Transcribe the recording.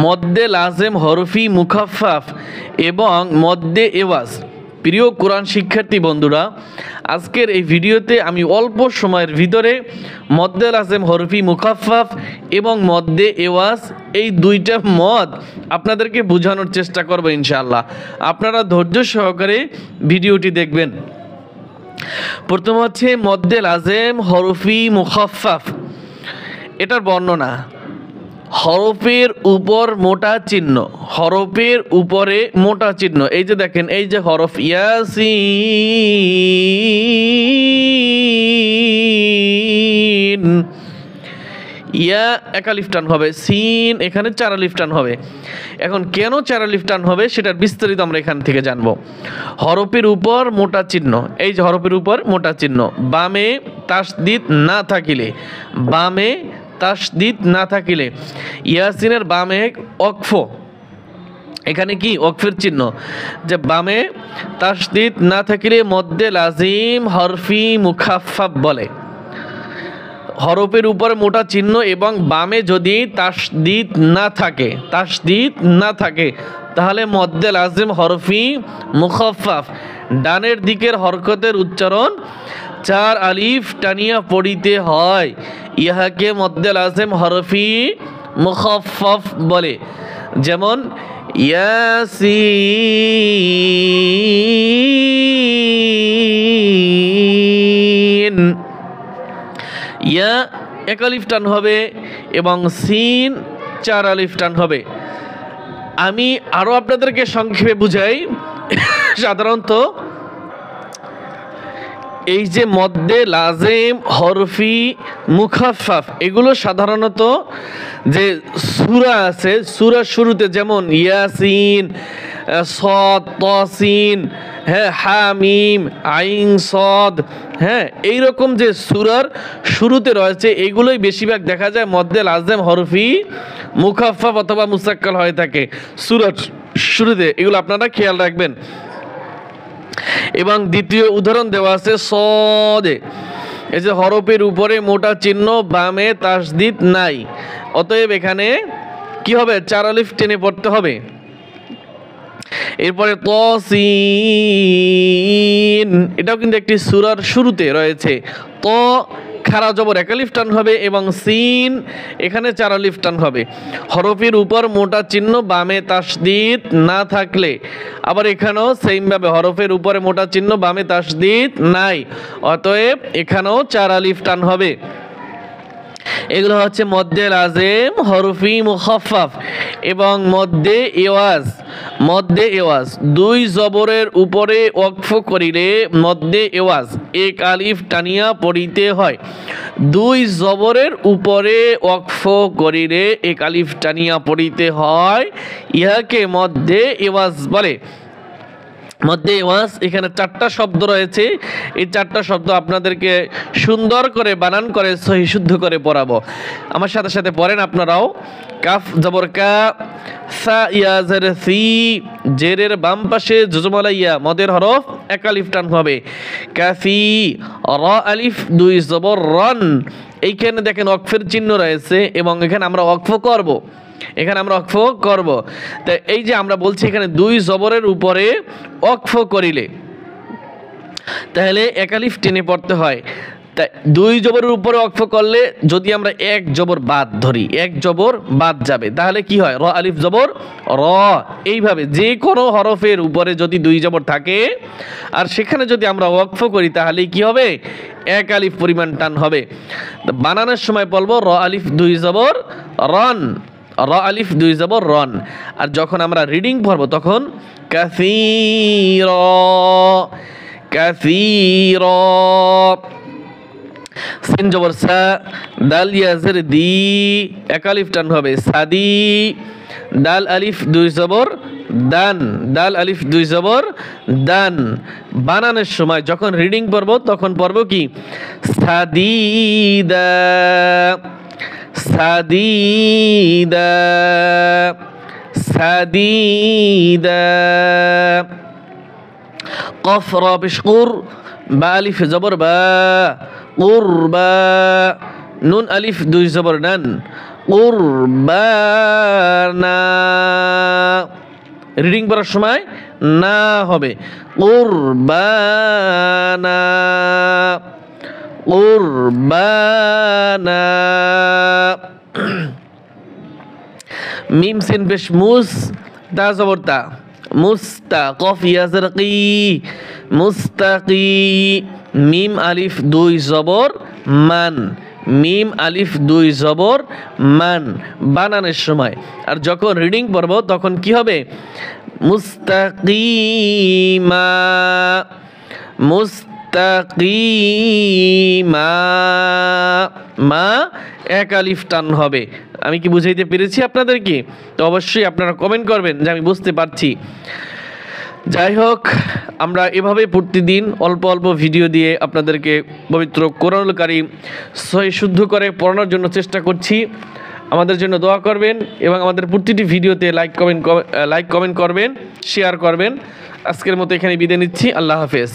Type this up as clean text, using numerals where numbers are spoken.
মদ্দে লাজেম হরফি মুখাফফাফ এবং মদ্দে এওয়াজ। প্রিয় কোরআন শিক্ষার্থী বন্ধুরা, আজকের এই ভিডিওতে আমি অল্প সময়ের ভিতরে মদ্দে লাজেম হরফি মুখাফফাফ এবং মদ্দে এওয়াজ এই দুইটা মদ আপনাদেরকে বোঝানোর চেষ্টা করব ইনশাআল্লাহ। আপনারা ধৈর্য সহকারে ভিডিওটি দেখবেন। প্রথম হচ্ছে মদ্দে লাজেম হরফি মুখাফফাফ। এটার বর্ণনা: হরফের উপর মোটা চিহ্ন, হরফের উপরে মোটা চিহ্ন। এই যে দেখেন, এই যে হরফ ইয়াসিন, ইয়া এক আলিফ টান হবে, সিন এখানে 4 আলিফ টান হবে। এখন কেন 4 আলিফ টান হবে সেটার বিস্তারিত আমরা এখান থেকে জানবো। হরফের উপর মোটা চিহ্ন, এই যে হরফের উপর মোটা চিহ্ন, বামে তাসদিদ না থাকিলে, বামে তাসদিদ না থাকিলে, ইয়াসিনের বামে ওয়াকফ, এখানে কি ওয়াকফের চিহ্ন, যে বামে তাসদিদ না থাকিলে মদ্দে লাজিম হরফি মুখাফফাফ বলে। হরফের উপর মোটা চিহ্ন এবং বামে যদি তাসদিদ না থাকে, তাসদিদ না থাকে, তাহলে মদ্দে লাজিম হরফি মুখাফফাফ, ডানের দিকের হরকতের উচ্চারণ 4 আলিফ টানিয়া পড়িতে হয়। ইহাকে মদ্দে লাজিম হরফি মুখাফফাফ বলে। যেমন ইয়াসিন, ইয়া এক আলিফ টান হবে এবং সিন 4 আলিফ টান হবে। আমি আরও আপনাদেরকে সংক্ষেপে বুঝাই। সাধারণত এই যে মদ্দে লাজেম হরফি মুখাফফাফ, এগুলো সাধারণত যে সূরা আছে, সূরার শুরুতে যেমন ইয়াসিন, সদ, তসিন, হ্যাঁ, হামিম, আইন, সদ, হ্যাঁ, এইরকম যে সূরার শুরুতে রয়েছে, এগুলোই বেশিরভাগ দেখা যায় মদ্দে লাজেম হরফি মুখাফফাফ অথবা মুসাক্কাল হয়ে থাকে সূরার শুরুতে। এগুলো আপনারা খেয়াল রাখবেন। এবং দ্বিতীয় উদাহরণ দেওয়া আছে সদে, এই যে হরফের উপরে মোটা চিহ্ন, বামে তাসদিদ নাই, অতএব এখানে কি হবে, 4 আলিফ টেনে পড়তে হবে। এরপরে তসিন, এটাও কিন্তু একটি সূরার শুরুতে রয়েছে। ত খাড়া জবর 1 আলিফ টান হবে এবং সিন এখানে 4 আলিফ টান হবে। হরফের উপর মোটা চিহ্ন, বামে তাসদিদ না থাকলে, আবার এখানেও সেমভাবে হরফের উপরে মোটা চিহ্ন, বামে তাসদিদ নাই, অতএব এখানেও 4 আলিফ টান হবে। এগুলো হচ্ছে মদ্দে লাজেম হরফি মুখাফফাফ এবং মদ্দে এওয়াজ। মদ্দে এওয়াজ 2 জবরের উপরে ওয়াকফ করিলে মদ্দে এওয়াজ 1 আলিফ টানিয়া পড়িতে হয়। 2 জবরের উপরে ওয়াকফ করিলে 1 আলিফ টানিয়া পড়িতে হয়, ইহাকে মদ্দে এওয়াজ বলে। মদ্দে এওয়াজ, এখানে 4টা শব্দ রয়েছে। এই 4টা শব্দ আপনাদেরকে সুন্দর করে বানান করে সহি শুদ্ধ করে পড়াবো। আমার সাথে সাথে পড়েন আপনারাও। কাফ জবর কা, সা ইয়া জের সি, জেরের বাম পাশে জজমালা ইয়া, মদের হরফ 1 আলিফ টান হবে। কাফি, র আলিফ 2 জবর রন, এইখানে দেখেন ওয়াকফের চিহ্ন রয়েছে এবং এখানে আমরা ওয়াকফ করব, এখানে আমরা ওয়াকফ করব। তো এই যে আমরা বলছি এখানে 2 জবরের উপরে ওয়াকফ করিলে তাহলে 1 আলিফ টেনে পড়তে হয়। তাই 2 জবরের উপরে ওয়াকফ করলে যদি আমরা 1 জবর বাদ ধরি, 1 জবর বাদ যাবে, তাহলে কি হয়, র আলিফ জবর র। এইভাবে যে কোনো হরফের উপরে যদি 2 জবর থাকে আর সেখানে যদি আমরা ওয়াকফ করি তাহলে কি হবে, 1 আলিফ পরিমাণ টান হবে। বানানোর সময় বলবো র আলিফ 2 জবর রন, র আলিফ 2 জবর রন। আর যখন আমরা রিডিং পড়বো তখন কাসীর, কাসীর, সিন জবর সা, দাল ইয়াজের দি 1 আলিফ টান হবে, সাদি, দাল আলিফ 2 জবর দান, দাল আলিফ 2 জবর দান। বানানোর সময় যখন রিডিং পড়বো তখন পড়বো কি, সাদিদা, সাদিদা, সাদিদা। কফ র পেশ কুর, বা আলিফ জবর বা, কুরবা, নুন আলিফ 2 জবর নান, কুরবানা। রিডিং পড়ার সময় না হবে, কুরবানা কুরবানা। মিম সিন পেশ মুস, তা জবর তা, মুস্তা, কফ ইয়াজের কি, মুস্তাকি। মিম আলিফ দুই জবর মান, মিম আলিফ দুই জবর মান বানানোর সময়। আর যখন রিডিং পড়ব তখন কি হবে, মুস্তাকিমা মুস্তাকিমা, মা এক আলিফ টান হবে। আমি কি বুঝাইতে পেরেছি আপনাদেরকে? তো অবশ্যই আপনারা কমেন্ট করবেন যে আমি বুঝতে পারছি। যাই হোক, আমরা এভাবে প্রতিদিন অল্প অল্প ভিডিও দিয়ে আপনাদেরকে পবিত্র কোরআনুল কারীম সহি শুদ্ধ করে পড়ানোর জন্য চেষ্টা করছি। আমাদের জন্য দোয়া করবেন এবং আমাদের প্রতিটি ভিডিওতে লাইক কমেন্ট করবেন, শেয়ার করবেন। আজকের মতো এখানে বিদায় নিচ্ছি। আল্লাহ হাফেজ।